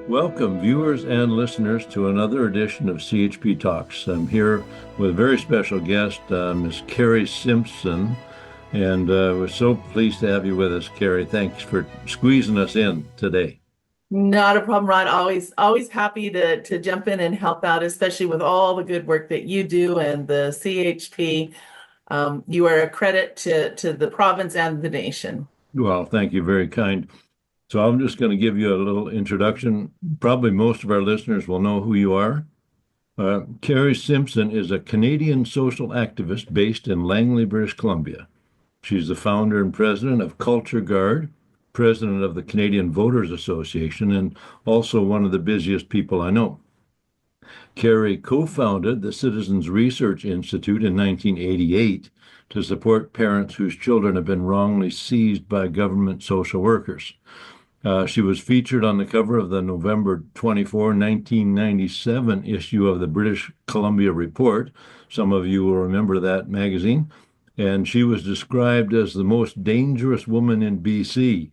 Welcome, viewers and listeners, to another edition of CHP Talks. I'm here with a very special guest, Ms. Kari Simpson, and we're so pleased to have you with us, Kari. Thanks for squeezing us in today. Not a problem, Rod. Always happy to jump in and help out, especially with all the good work that you do and the CHP. You are a credit to the province and the nation. Well, thank you, very kind. So I'm just going to give you a little introduction. Probably most of our listeners will know who you are. Kari Simpson is a Canadian social activist based in Langley, British Columbia. She's the founder and president of Culture Guard, president of the Canadian Voters Association, and also one of the busiest people I know. Kari co-founded the Citizens Research Institute in 1988 to support parents whose children have been wrongly seized by government social workers. She was featured on the cover of the November 24, 1997 issue of the British Columbia Report. Some of you will remember that magazine. And she was described as the most dangerous woman in BC.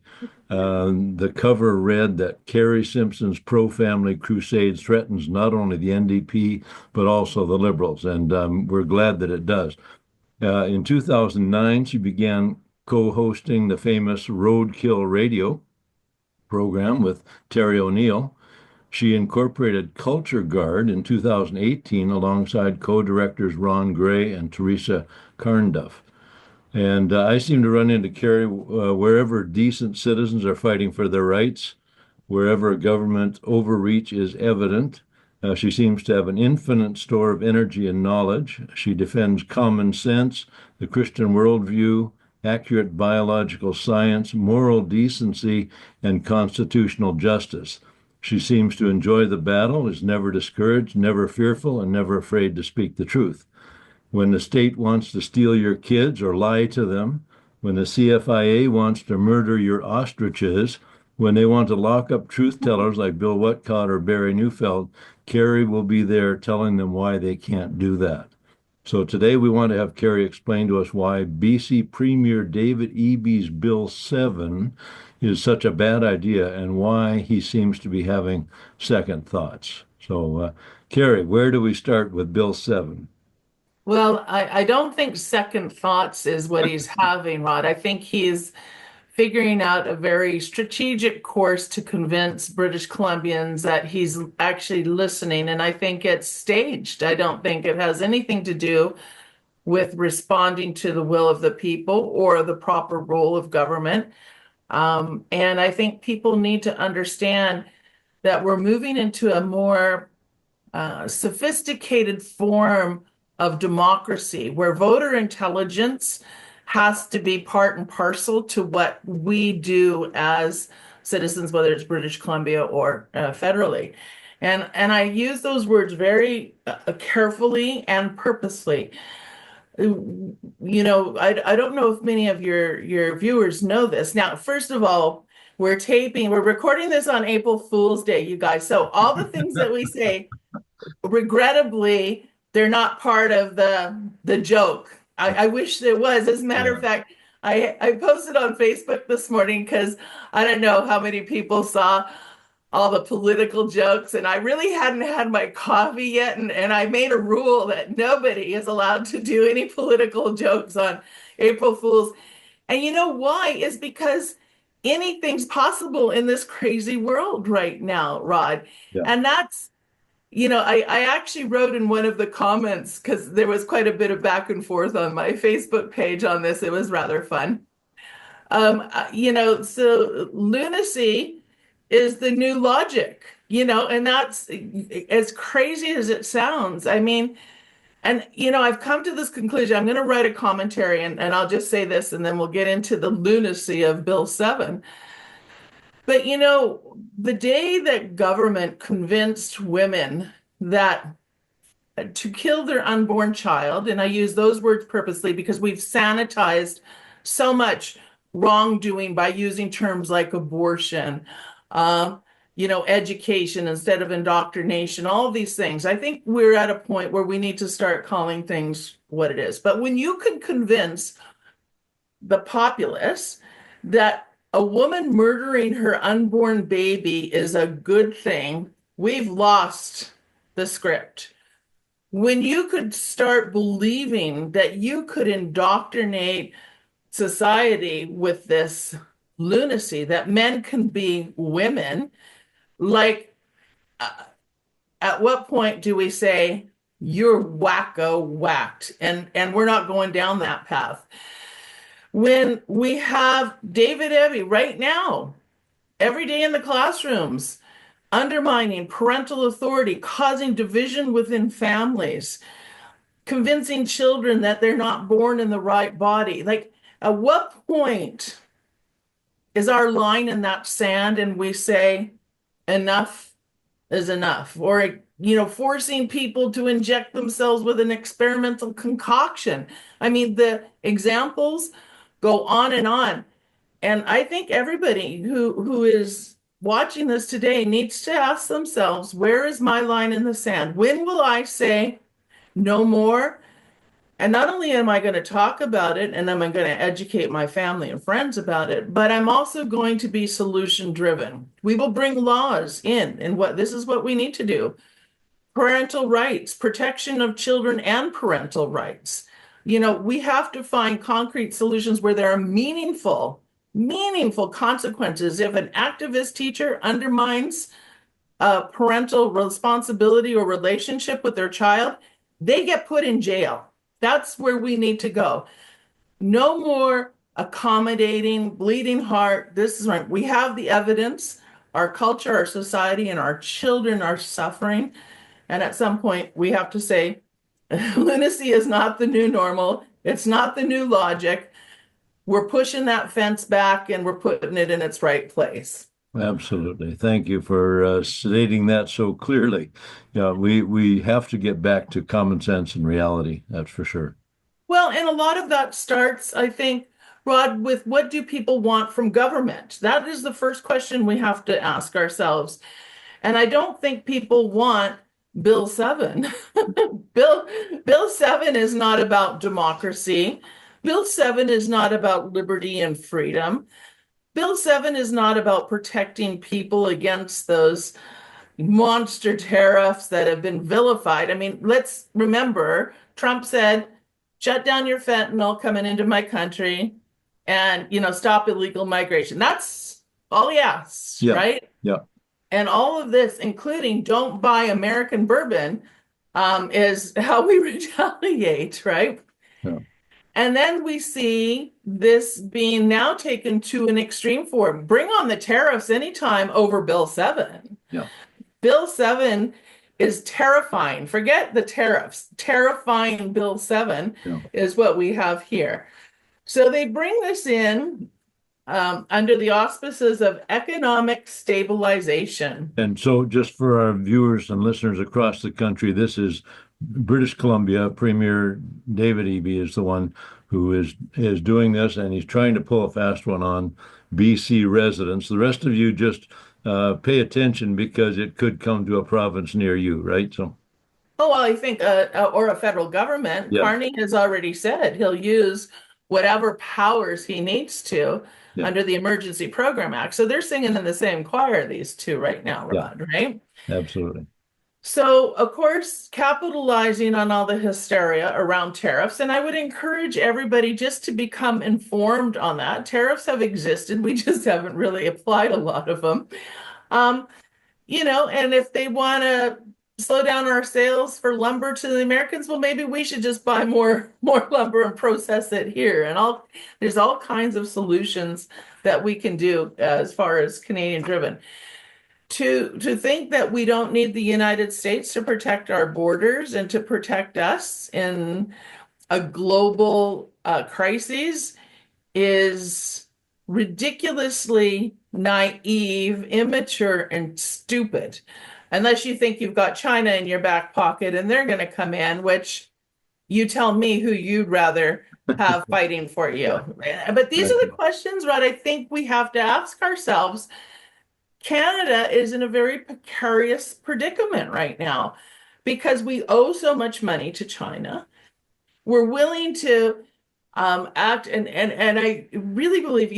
The cover read that Kari Simpson's pro-family crusade threatens not only the NDP, but also the Liberals. And we're glad that it does. In 2009, she began co-hosting the famous Roadkill Radio program with Terry O'Neill. She incorporated Culture Guard in 2018 alongside co-directors Ron Gray and Teresa Carnduff. And I seem to run into Kari wherever decent citizens are fighting for their rights, wherever government overreach is evident. She seems to have an infinite store of energy and knowledge. She defends common sense, the Christian worldview, accurate biological science, moral decency, and constitutional justice. She seems to enjoy the battle, is never discouraged, never fearful, and never afraid to speak the truth. When the state wants to steal your kids or lie to them, when the CFIA wants to murder your ostriches, when they want to lock up truth tellers like Bill Whatcott or Barry Neufeld, Kari will be there telling them why they can't do that. So today we want to have Kari explain to us why BC Premier David Eby's Bill 7 is such a bad idea and why he seems to be having second thoughts. So, Kari, where do we start with Bill 7? Well, I don't think second thoughts is what he's having, Rod. I think he's figuring out a very strategic course to convince British Columbians that he's actually listening. And I think it's staged. I don't think it has anything to do with responding to the will of the people or the proper role of government. And I think people need to understand that we're moving into a more sophisticated form of democracy where voter intelligence has to be part and parcel to what we do as citizens, whether it's British Columbia or federally. And I use those words very carefully and purposely. I don't know if many of your viewers know this. Now, first of all, we're recording this on April Fool's Day, you guys. So all the things that we say, regrettably, they're not part of the joke. I wish there was. As a matter of fact, I posted on Facebook this morning because I don't know how many people saw all the political jokes, and I really hadn't had my coffee yet, and I made a rule that nobody is allowed to do any political jokes on April Fools. And you know why? Is because anything's possible in this crazy world right now, Rod. Yeah. And that's, I actually wrote in one of the comments, because there was quite a bit of back and forth on my Facebook page on this. It was rather fun. So lunacy is the new logic, and that's as crazy as it sounds. I mean, and, I've come to this conclusion. I'm going to write a commentary, and I'll just say this, and then we'll get into the lunacy of Bill 7. But, the day that government convinced women that to kill their unborn child, and I use those words purposely because we've sanitized so much wrongdoing by using terms like abortion, education instead of indoctrination, all of these things. I think we're at a point where we need to start calling things what it is. But when you can convince the populace that a woman murdering her unborn baby is a good thing, we've lost the script. When you could start believing that you could indoctrinate society with this lunacy, that men can be women, like, at what point do we say, you're wacko whacked? And we're not going down that path. When we have David Eby right now, every day in the classrooms, undermining parental authority, causing division within families, convincing children that they're not born in the right body. Like, at what point is our line in that sand and we say, enough is enough? Or, forcing people to inject themselves with an experimental concoction. I mean, the examples go on and on. And I think everybody who is watching this today needs to ask themselves, where is my line in the sand? When will I say no more? And not only am I going to talk about it and I'm going to educate my family and friends about it, but I'm also going to be solution driven. We will bring laws in, and this is what we need to do. Parental rights, protection of children and parental rights. We have to find concrete solutions where there are meaningful consequences. If an activist teacher undermines parental responsibility or relationship with their child, they get put in jail. That's where we need to go. No more accommodating, bleeding heart. This is right. We have the evidence. Our culture, our society, and our children are suffering. And at some point, we have to say, lunacy is not the new normal. It's not the new logic. We're pushing that fence back and we're putting it in its right place. Absolutely. Thank you for stating that so clearly. Yeah, we have to get back to common sense and reality. That's for sure. Well, and a lot of that starts, I think, Rod, with what do people want from government? That is the first question we have to ask ourselves. And I don't think people want Bill 7. Bill 7 is not about democracy. Bill 7 is not about liberty and freedom. Bill 7 is not about protecting people against those monster tariffs that have been vilified. I mean, let's remember, Trump said, shut down your fentanyl coming into my country and, stop illegal migration. That's all he asked, right? Yeah. And all of this, including don't buy American bourbon, is how we retaliate, right? Yeah. And then we see this being now taken to an extreme form. Bring on the tariffs anytime over Bill 7. Yeah. Bill 7 is terrifying. Forget the tariffs. Terrifying Bill 7 is what we have here. So they bring this in under the auspices of economic stabilization. And so just for our viewers and listeners across the country, this is British Columbia. Premier David Eby is the one who is doing this, and he's trying to pull a fast one on BC residents. The rest of you just pay attention because it could come to a province near you, right? So. Oh, well, I think, or a federal government. Yeah. Carney has already said he'll use whatever powers he needs to under the Emergency Program Act. So they're singing in the same choir, these two right now, Rod, right? Absolutely. So, of course, capitalizing on all the hysteria around tariffs, and I would encourage everybody just to become informed on that. Tariffs have existed. We just haven't really applied a lot of them. And if they want to slow down our sales for lumber to the Americans, well, maybe we should just buy more lumber and process it here. And there's all kinds of solutions that we can do as far as Canadian driven. To think that we don't need the United States to protect our borders and to protect us in a global crisis is ridiculously naive, immature, and stupid. Unless you think you've got China in your back pocket and they're going to come in, which you tell me who you'd rather have fighting for you. But these are the questions, Rod, I think we have to ask ourselves. Canada is in a very precarious predicament right now because we owe so much money to China. We're willing to act, and I really believe,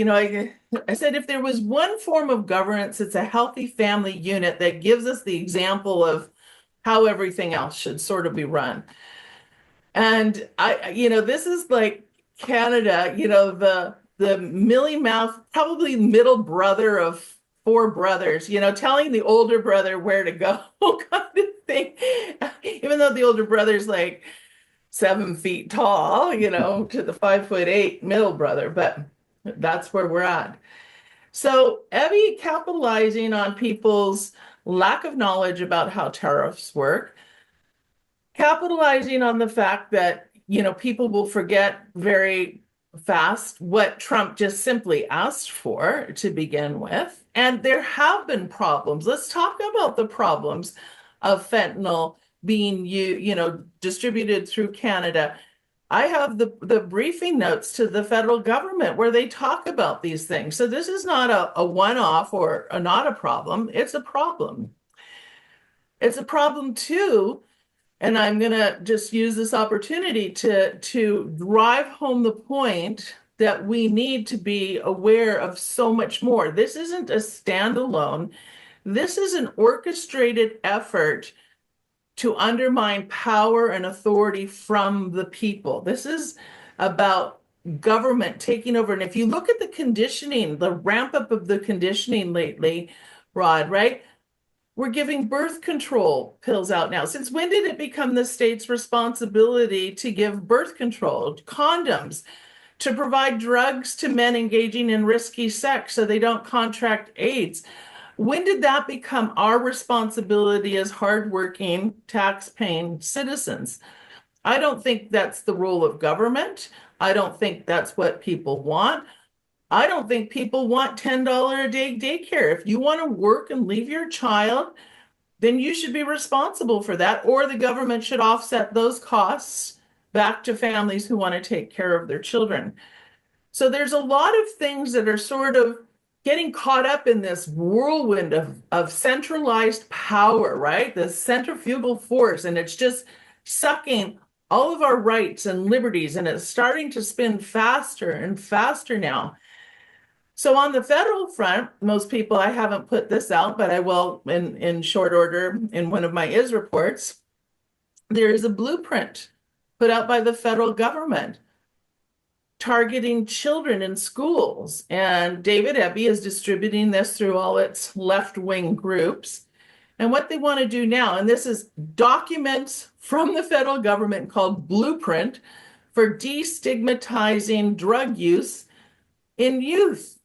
I said, if there was one form of governance, it's a healthy family unit that gives us the example of how everything else should sort of be run. And this is like Canada, the mealy mouth, probably middle brother of four brothers, telling the older brother where to go kind of thing. Even though the older brother's like 7 feet tall, to the 5'8" middle brother, but that's where we're at. So Eby capitalizing on people's lack of knowledge about how tariffs work, capitalizing on the fact that, people will forget very fast what Trump just simply asked for to begin with. And there have been problems. Let's talk about the problems of fentanyl being distributed through Canada. I have the briefing notes to the federal government where they talk about these things. So this is not a one-off or not a problem. It's a problem. It's a problem too. And I'm going to just use this opportunity to drive home the point that we need to be aware of so much more. This isn't a standalone. This is an orchestrated effort to undermine power and authority from the people. This is about government taking over. And if you look at the conditioning, the ramp up of the conditioning lately, Rod, right? We're giving birth control pills out now. Since when did it become the state's responsibility to give birth control, condoms, to provide drugs to men engaging in risky sex so they don't contract AIDS? When did that become our responsibility as hardworking, tax-paying citizens? I don't think that's the role of government. I don't think that's what people want. I don't think people want $10 a day daycare. If you want to work and leave your child, then you should be responsible for that, or the government should offset those costs back to families who want to take care of their children. So there's a lot of things that are sort of getting caught up in this whirlwind of centralized power, right? The centrifugal force, and it's just sucking all of our rights and liberties, and it's starting to spin faster and faster now. So on the federal front, most people, I haven't put this out, but I will in short order in one of my IS reports. There is a blueprint put out by the federal government targeting children in schools. And David Eby is distributing this through all its left-wing groups. And what they want to do now, and this is documents from the federal government called Blueprint for Destigmatizing Drug Use in Youth.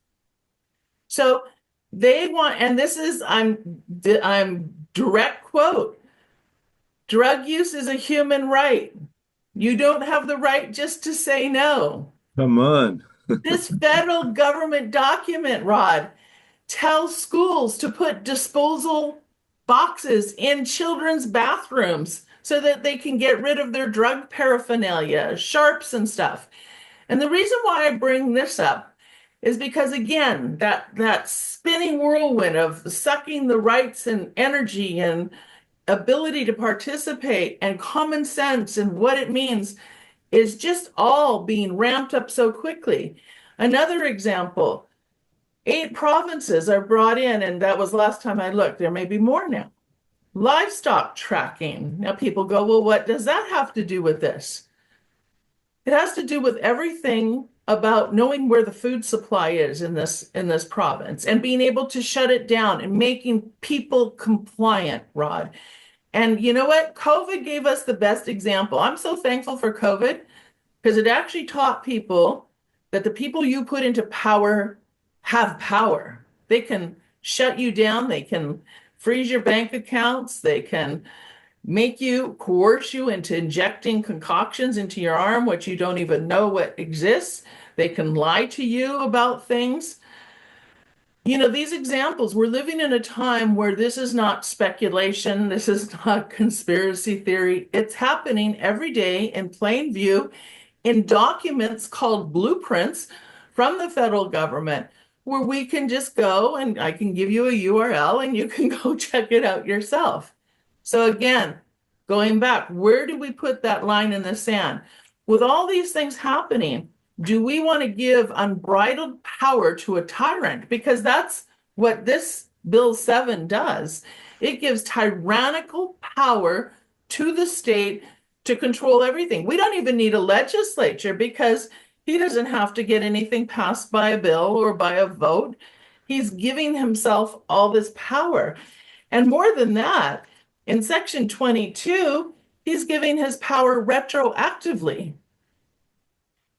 So they want, and this is, I'm direct quote, drug use is a human right. You don't have the right just to say no. Come on. This federal government document, Rod, tells schools to put disposal boxes in children's bathrooms so that they can get rid of their drug paraphernalia, sharps and stuff. And the reason why I bring this up is because, again, that spinning whirlwind of sucking the rights and energy and ability to participate and common sense and what it means is just all being ramped up so quickly. Another example, 8 provinces are brought in, and that was last time I looked. There may be more now. Livestock tracking. Now people go, well, what does that have to do with this? It has to do with everything about knowing where the food supply is in this province and being able to shut it down and making people compliant, Rod. And you know what? COVID gave us the best example. I'm so thankful for COVID because it actually taught people that the people you put into power have power. They can shut you down. They can freeze your bank accounts. They can coerce you into injecting concoctions into your arm, which you don't even know what exists. They can lie to you about things. These examples, we're living in a time where this is not speculation. This is not conspiracy theory. It's happening every day in plain view in documents called blueprints from the federal government, where we can just go and I can give you a URL and you can go check it out yourself. So again, going back, where do we put that line in the sand? With all these things happening, do we want to give unbridled power to a tyrant? Because that's what this Bill 7 does. It gives tyrannical power to the state to control everything. We don't even need a legislature because he doesn't have to get anything passed by a bill or by a vote. He's giving himself all this power. And more than that, in Section 22, he's giving his power retroactively.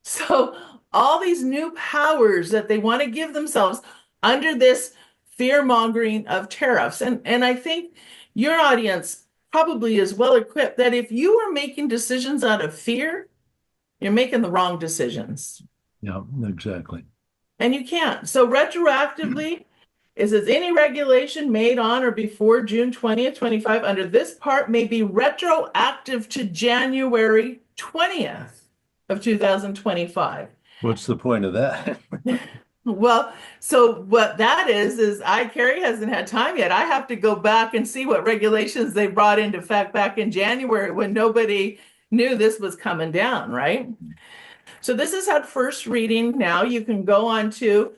So all these new powers that they want to give themselves under this fear mongering of tariffs. And I think your audience probably is well equipped that if you are making decisions out of fear, you're making the wrong decisions. Yeah, exactly. And you can't. So retroactively, is it any regulation made on or before June 20th, 25 under this part may be retroactive to January 20th of 2025. What's the point of that? Well, so what that is Kari hasn't had time yet. I have to go back and see what regulations they brought into effect back in January when nobody knew this was coming down, right? So this has had first reading now. You can go on to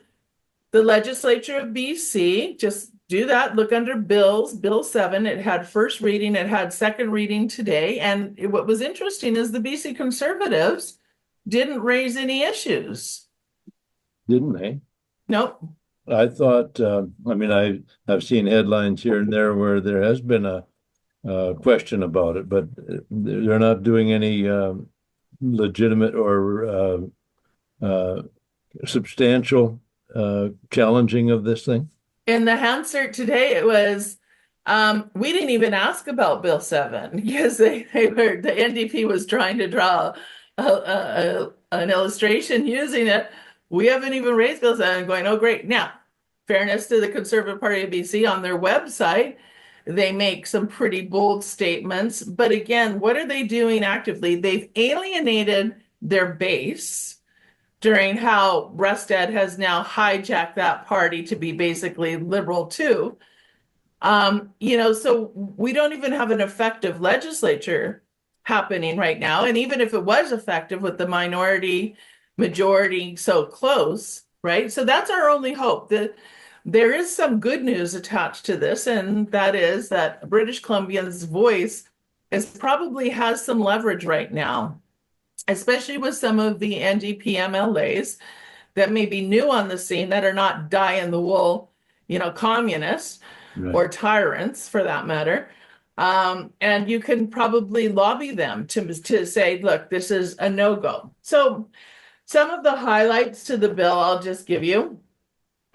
the legislature of BC, just do that, look under bills, Bill 7, it had first reading, it had second reading today. And what was interesting is the BC Conservatives didn't raise any issues. Didn't they? Nope. I thought, I've seen headlines here and there where there has been a question about it, but they're not doing any legitimate or substantial challenging of this thing. In the Hansard today, it was, we didn't even ask about Bill 7 because the NDP was trying to draw an illustration using it. We haven't even raised Bill 7 going, oh, great. Now, fairness to the Conservative Party of BC, on their website, they make some pretty bold statements. But again, what are they doing actively? They've alienated their base during how Rustad has now hijacked that party to be basically liberal too. So we don't even have an effective legislature happening right now. And even if it was effective with the minority majority so close, right? So that's our only hope. That there is some good news attached to this, and that is that British Columbia's voice probably has some leverage right now, especially with some of the NDP MLAs that may be new on the scene that are not die-in-the-wool, communists, Right. or tyrants for that matter. And you can probably lobby them to say, look, this is a no-go. So some of the highlights to the bill I'll just give you.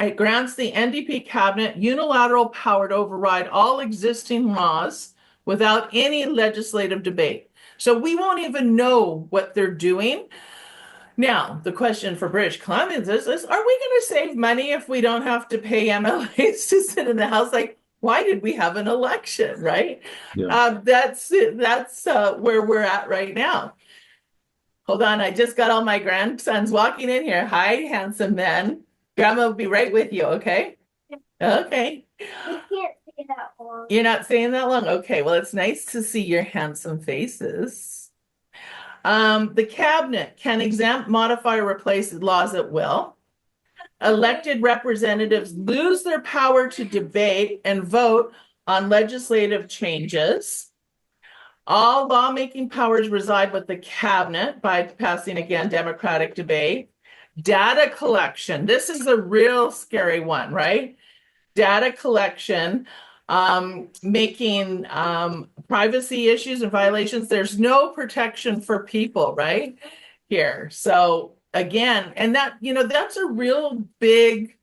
It grants the NDP cabinet unilateral power to override all existing laws without any legislative debate. So we won't even know what they're doing. Now, the question for British Columbians is, are we going to save money if we don't have to pay MLAs to sit in the House? Like, why did we have an election, right? Yeah. That's where we're at right now. Hold on, I just got all my grandsons walking in here. Hi, handsome men. Grandma will be right with you, okay? Okay. You can't say that long. You're not saying that long? Okay, well, it's nice to see your handsome faces. The cabinet can exempt, modify, or replace laws at will. Elected representatives lose their power to debate and vote on legislative changes. All lawmaking powers reside with the cabinet by passing, again, democratic debate. Data collection. This is a real scary one, right? Data collection, making privacy issues and violations. There's no protection for people, right? Here. So again, and that's a real big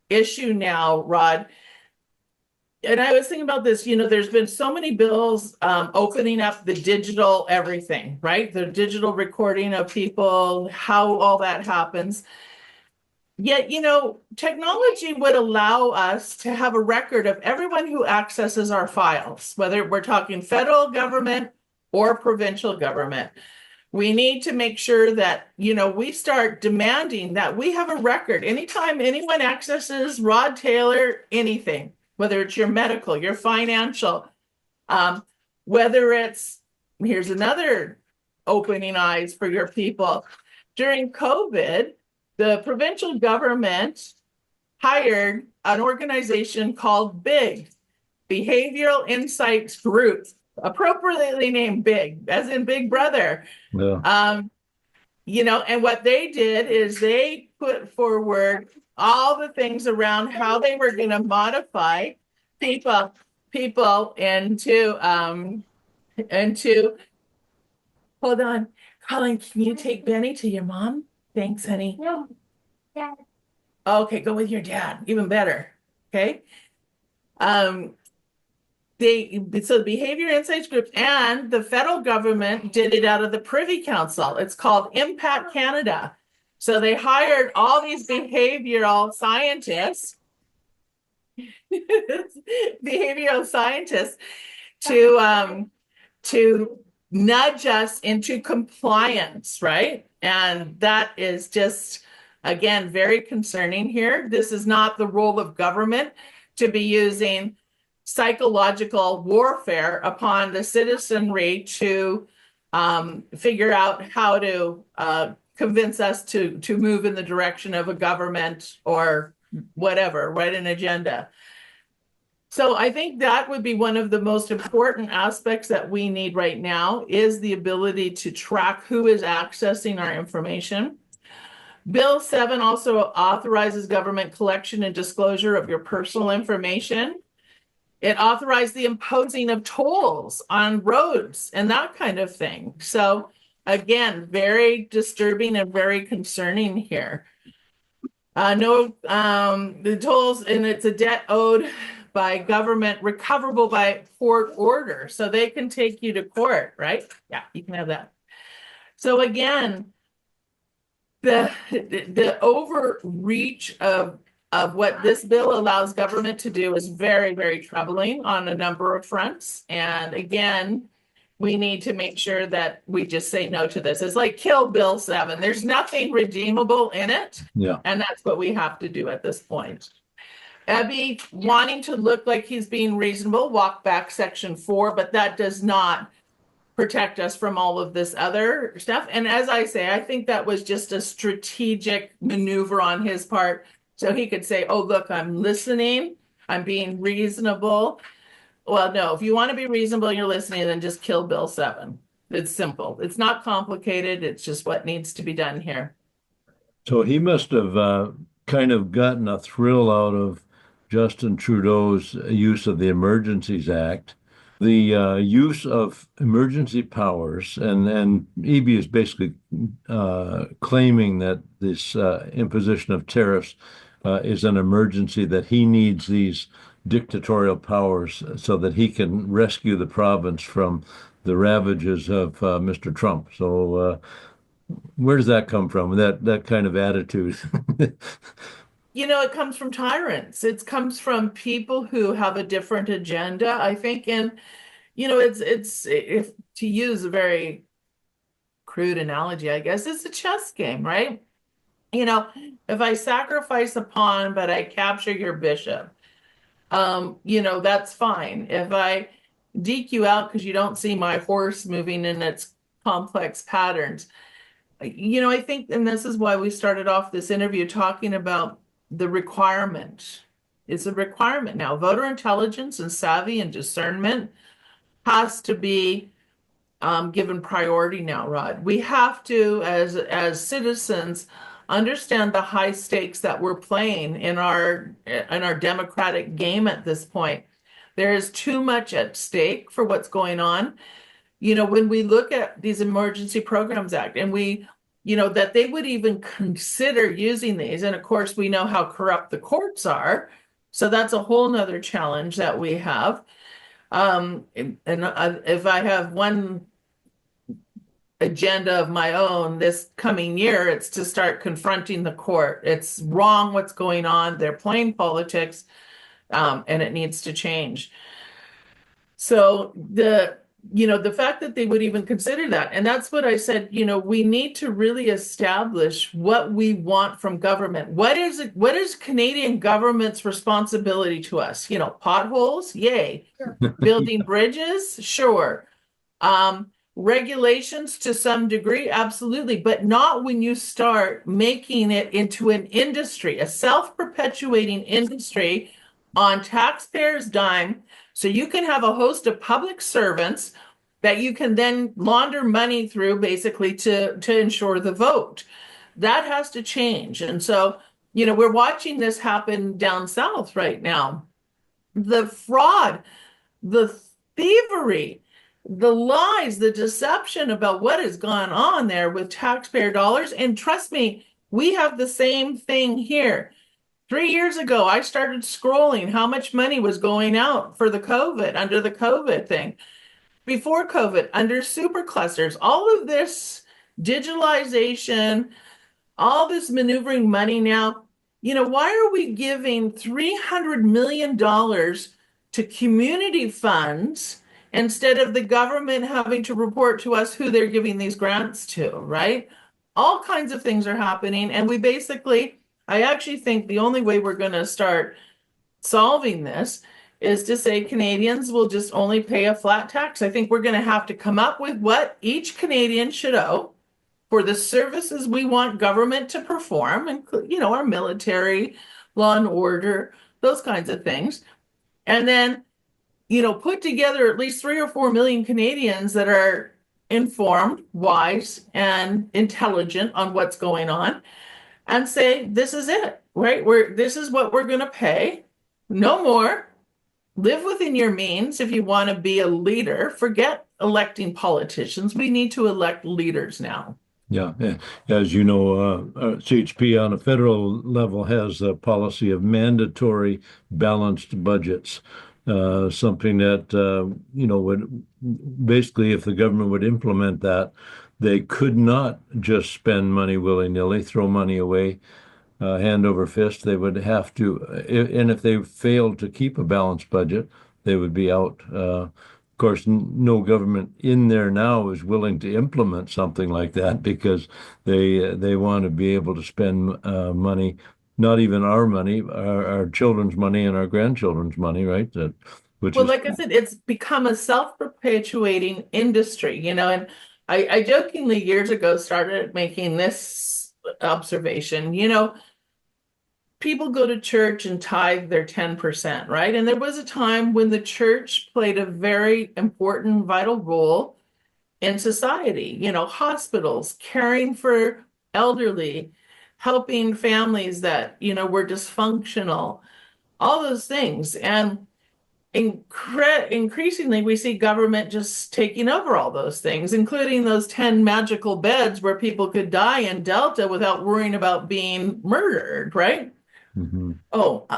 issue now, Rod. And I was thinking about this, there's been so many bills opening up the digital everything, right? The digital recording of people, how all that happens. Yet, technology would allow us to have a record of everyone who accesses our files, whether we're talking federal government or provincial government. We need to make sure that, we start demanding that we have a record. Anytime anyone accesses Rod Taylor, anything, whether it's your medical, your financial, whether it's, here's another opening eyes for your people. during COVID, the provincial government hired an organization called BIG, Behavioral Insights Group, appropriately named BIG, as in Big Brother. Yeah. And what they did is they put forward all the things around how they were going to modify people into hold on. Colin, can you take Benny to your mom? Thanks, honey. No, Dad. Okay, go with your dad. Even better. Okay. So the Behavior Insights Group and the federal government did it out of the Privy Council. It's called Impact Canada. So they hired all these behavioral scientists, to nudge us into compliance, right? And that is just, again, very concerning here. This is not the role of government to be using psychological warfare upon the citizenry to figure out how to convince us to move in the direction of a government or whatever, write an agenda. So I think that would be one of the most important aspects that we need right now is the ability to track who is accessing our information. Bill 7 also authorizes government collection and disclosure of your personal information. It authorized the imposing of tolls on roads and that kind of thing. So again, very disturbing and very concerning here. The tolls, and it's a debt owed by government recoverable by court order. So they can take you to court, right? Yeah, you can have that. So again, the overreach of what this bill allows government to do is very, very troubling on a number of fronts. And again, we need to make sure that we just say no to this. It's like kill Bill 7. There's nothing redeemable in it. Yeah. And that's what we have to do at this point. Eby wanting to look like he's being reasonable, walk back section 4, but that does not protect us from all of this other stuff. And as I say, I think that was just a strategic maneuver on his part. So he could say, oh, look, I'm listening. I'm being reasonable. Well, no, if you want to be reasonable and you're listening, then just kill Bill 7. It's simple. It's not complicated. It's just what needs to be done here. So he must have kind of gotten a thrill out of Justin Trudeau's use of the Emergencies Act, the use of emergency powers, and Eby is basically claiming that this imposition of tariffs is an emergency, that he needs these dictatorial powers so that he can rescue the province from the ravages of Mr. Trump. So where does that come from, that kind of attitude? It comes from tyrants. It comes from people who have a different agenda, I think. And, it's if to use a very crude analogy, I guess, it's a chess game, right? If I sacrifice a pawn, but I capture your bishop, that's fine. If I deke you out because you don't see my horse moving in its complex patterns, I think, and this is why we started off this interview talking about the requirement. It's a requirement now. Voter intelligence and savvy and discernment has to be given priority now, Rod. We have to, as citizens, understand the high stakes that we're playing in our democratic game at this point. There is too much at stake for what's going on. When we look at these Emergency Programs Act and that they would even consider using these. And of course, we know how corrupt the courts are. So that's a whole nother challenge that we have. If I have one agenda of my own this coming year, it's to start confronting the court. It's wrong what's going on. They're playing politics, and it needs to change. So the fact that they would even consider that, and that's what I said, we need to really establish what we want from government. What is Canadian government's responsibility to us? Potholes, yay. Sure. Building bridges, sure. Regulations to some degree, absolutely, but not when you start making it into an industry, a self-perpetuating industry on taxpayers' dime. So you can have a host of public servants that you can then launder money through basically to ensure the vote. That has to change. And so, we're watching this happen down south right now. The fraud, the thievery, the lies, the deception about what has gone on there with taxpayer dollars. And trust me, we have the same thing here. 3 years ago, I started scrolling how much money was going out for the COVID, under the COVID thing. Before COVID, under super clusters, all of this digitalization, all this maneuvering money now. Why are we giving $300 million to community funds instead of the government having to report to us who they're giving these grants to, right? All kinds of things are happening. And I actually think the only way we're going to start solving this is to say Canadians will just only pay a flat tax. I think we're going to have to come up with what each Canadian should owe for the services we want government to perform, and our military, law and order, those kinds of things. And then, put together at least 3 or 4 million Canadians that are informed, wise, and intelligent on what's going on, and say, this is it, right? This is what we're going to pay. No more. Live within your means if you want to be a leader. Forget electing politicians. We need to elect leaders now. Yeah, as you know, CHP on a federal level has a policy of mandatory balanced budgets, something that, would basically, if the government would implement that, they could not just spend money willy-nilly, throw money away, hand over fist. They would have to, and if they failed to keep a balanced budget, they would be out. Of course, no government in there now is willing to implement something like that because they want to be able to spend money, not even our money, our children's money and our grandchildren's money, right? Like I said, it's become a self-perpetuating industry, and I jokingly years ago started making this observation, people go to church and tithe their 10%, right? And there was a time when the church played a very important, vital role in society, hospitals, caring for elderly, helping families that, were dysfunctional, all those things. And increasingly, we see government just taking over all those things, including those 10 magical beds where people could die in Delta without worrying about being murdered, right? Mm-hmm. Oh,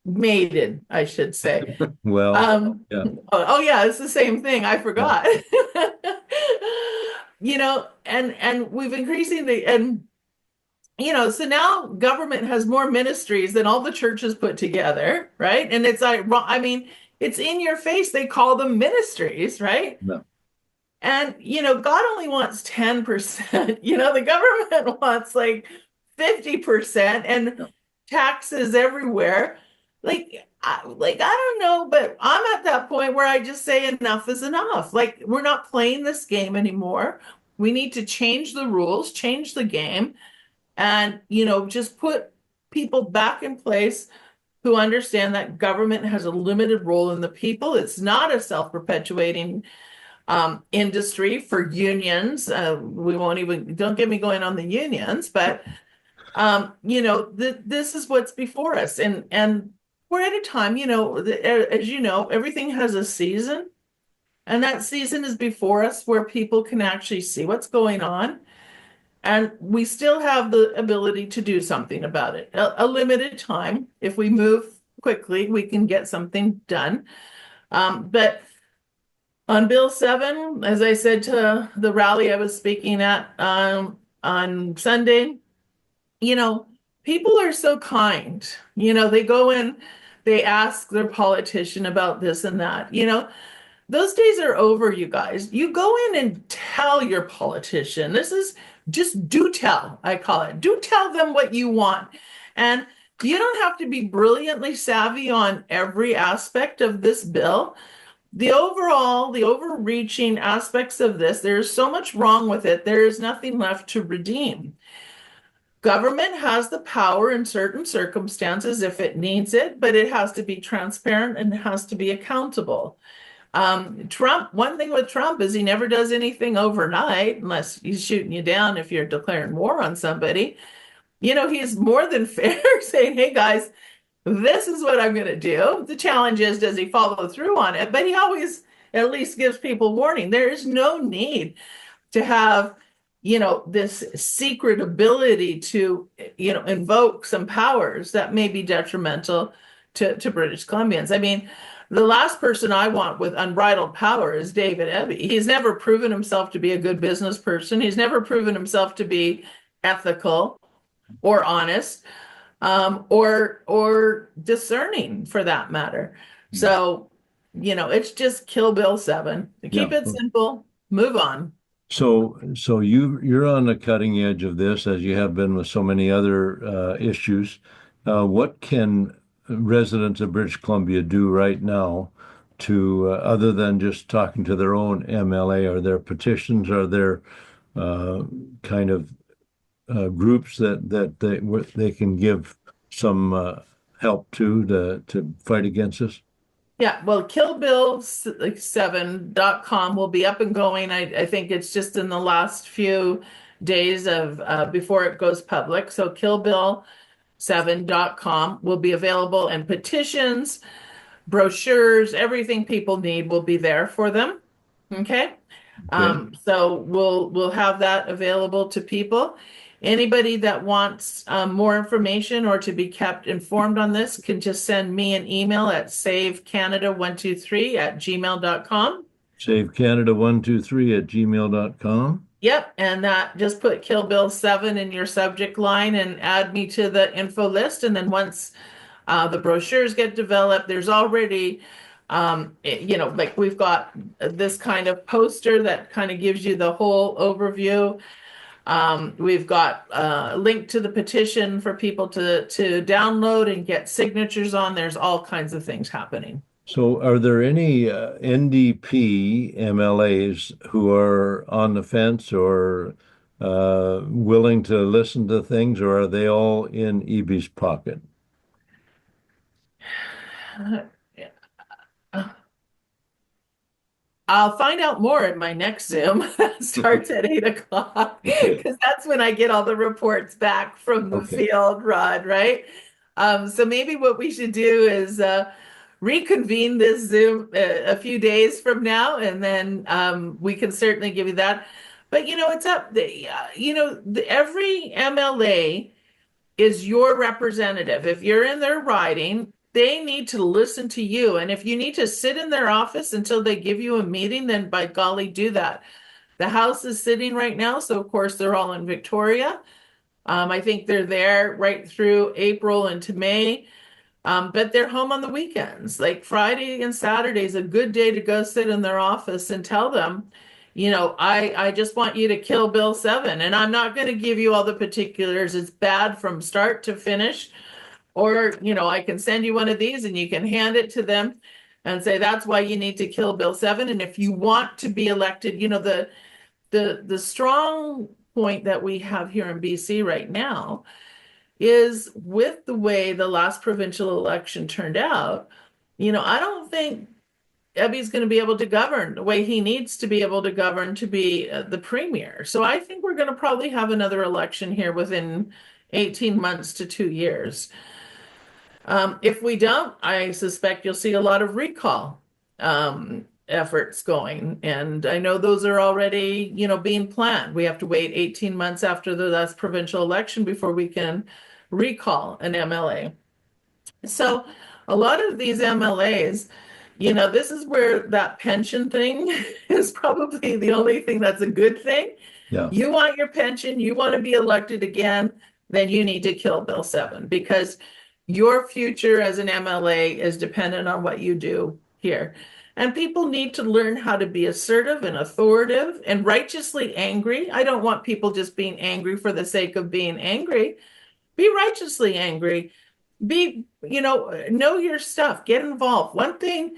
mated, I should say. Well, yeah. Oh yeah, it's the same thing. I forgot. And we've increasingly, and so now government has more ministries than all the churches put together, right? And it's like, it's in your face. They call them ministries, right? No. And God only wants 10%. The government wants like 50%, and taxes everywhere. I don't know, but I'm at that point where I just say enough is enough. Like, we're not playing this game anymore. We need to change the rules, change the game, and just put people back in place who understand that government has a limited role in the people. It's not a self-perpetuating industry for unions. Don't get me going on the unions, but this is what's before us, and we're at a time, as you know, everything has a season, and that season is before us where people can actually see what's going on, and we still have the ability to do something about it. A limited time. If we move quickly, we can get something done. But on Bill 7, as I said to the rally I was speaking at on Sunday, people are so kind. They go in, they ask their politician about this and that. Those days are over, you guys. You go in and tell your politician. This is just do tell, I call it. Do tell them what you want. And you don't have to be brilliantly savvy on every aspect of this bill. the overreaching aspects of this, there's so much wrong with it. There is nothing left to redeem. Government has the power in certain circumstances if it needs it, but it has to be transparent and it has to be accountable. One thing with Trump is he never does anything overnight unless he's shooting you down if you're declaring war on somebody. He's more than fair saying, hey guys, this is what I'm going to do. The challenge is, does he follow through on it? But he always at least gives people warning. There is no need to have, this secret ability to, invoke some powers that may be detrimental to British Columbians. I mean, the last person I want with unbridled power is David Eby. He's never proven himself to be a good business person. He's never proven himself to be ethical or honest, or discerning for that matter. So, it's just kill Bill 7. Keep it simple, move on. So you're on the cutting edge of this, as you have been with so many other issues. What can residents of British Columbia do right now to, other than just talking to their own MLA? Are there petitions? Are there kind of groups that they can give some help to fight against this? Yeah, well, killbill7.com will be up and going. I think it's just in the last few days of before it goes public. So killbill7.com will be available, and petitions, brochures, everything people need will be there for them. Okay. So we'll have that available to people. Anybody that wants more information or to be kept informed on this can just send me an email at savecanada123@gmail.com. savecanada123@gmail.com. Yep, and that just put Kill Bill 7 in your subject line and add me to the info list. And then once the brochures get developed, there's already like we've got this kind of poster that kind of gives you the whole overview. We've got a link to the petition for people to download and get signatures on. There's all kinds of things happening. So are there any NDP MLAs who are on the fence or willing to listen to things, or are they all in Eby's pocket? I'll find out more at my next Zoom. Starts at 8 o'clock because that's when I get all the reports back from the field, Rod, right? So maybe what we should do is reconvene this Zoom a few days from now, and then we can certainly give you that. But it's up. Every MLA is your representative. If you're in their riding, they need to listen to you. And if you need to sit in their office until they give you a meeting, then by golly, do that. The House is sitting right now, so of course they're all in Victoria. I think they're there right through April into May. But they're home on the weekends. Like Friday and Saturday is a good day to go sit in their office and tell them, I just want you to kill Bill 7. And I'm not going to give you all the particulars. It's bad from start to finish. Or, I can send you one of these and you can hand it to them and say, that's why you need to kill Bill 7. And if you want to be elected, the strong point that we have here in BC right now is with the way the last provincial election turned out, I don't think Eby's going to be able to govern the way he needs to be able to govern to be the premier. So I think we're going to probably have another election here within 18 months to 2 years. If we don't, I suspect you'll see a lot of recall efforts going. And I know those are already, being planned. We have to wait 18 months after the last provincial election before we can recall an MLA. So a lot of these MLAs, this is where that pension thing is probably the only thing that's a good thing. Yeah. You want your pension, you want to be elected again, then you need to kill Bill 7 because your future as an MLA is dependent on what you do here. And people need to learn how to be assertive and authoritative and righteously angry. I don't want people just being angry for the sake of being angry. Be righteously angry. Know your stuff. Get involved. One thing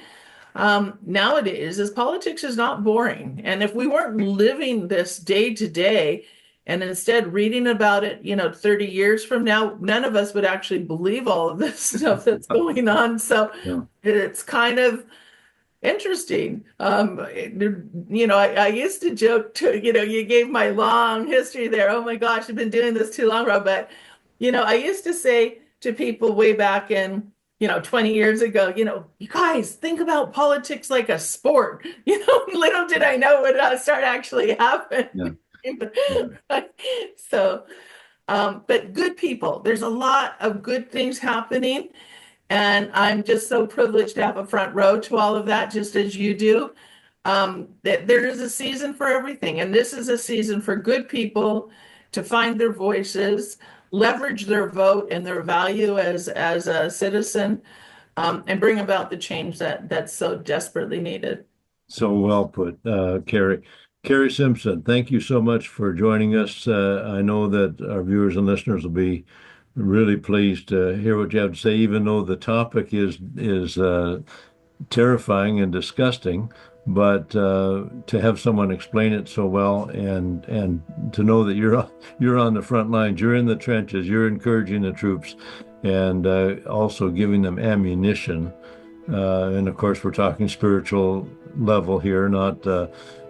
nowadays is politics is not boring. And if we weren't living this day to day and instead reading about it, 30 years from now, none of us would actually believe all of this stuff that's going on. So Yeah. it's kind of interesting. I used to joke to, you gave my long history there. Oh my gosh, I've been doing this too long, Rob. But, I used to say to people way back in, 20 years ago, you guys think about politics like a sport. Little did I know it would start actually happening. Yeah. So, but good people, there's a lot of good things happening. And I'm just so privileged to have a front row to all of that, just as you do. That there is a season for everything. And this is a season for good people to find their voices, leverage their vote and their value as a citizen, and bring about the change that's so desperately needed. So well put, Kari. Kari Simpson, thank you so much for joining us. I know that our viewers and listeners will be really pleased to hear what you have to say, even though the topic is terrifying and disgusting. But to have someone explain it so well, and to know that you're on the front lines, you're in the trenches, you're encouraging the troops, and also giving them ammunition. And of course, we're talking spiritual level here, not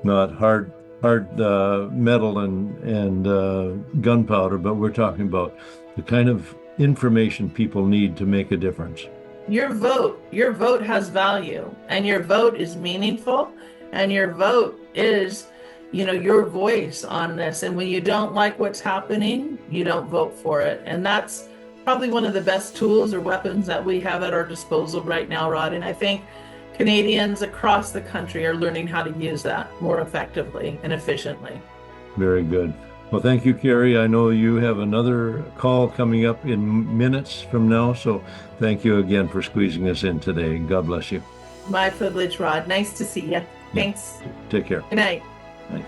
hard metal and gunpowder, but we're talking about the kind of information people need to make a difference. Your vote has value, and your vote is meaningful, and your vote is, your voice on this. And when you don't like what's happening, you don't vote for it. And that's probably one of the best tools or weapons that we have at our disposal right now, Rod. And I think Canadians across the country are learning how to use that more effectively and efficiently. Very good. Well, thank you, Kari. I know you have another call coming up in minutes from now, so thank you again for squeezing us in today. God bless you. My privilege, Rod. Nice to see you. Thanks. Take care. Good night. Bye.